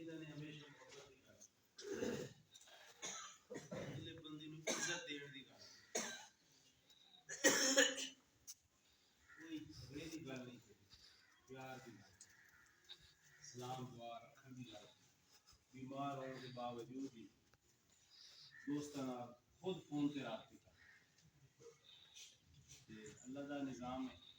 इन्होंने हमेशा मोहब्बत ही कर जिले बंदी नु इज्जत देने दी गल कोई झगड़े दी गल नहीं प्यार दी गल सलाम दुआ रखने दी गल बीमार होने के बावजूद भी दोस्तों खुद फोन से राबते कर अल्लाह का निज़ाम है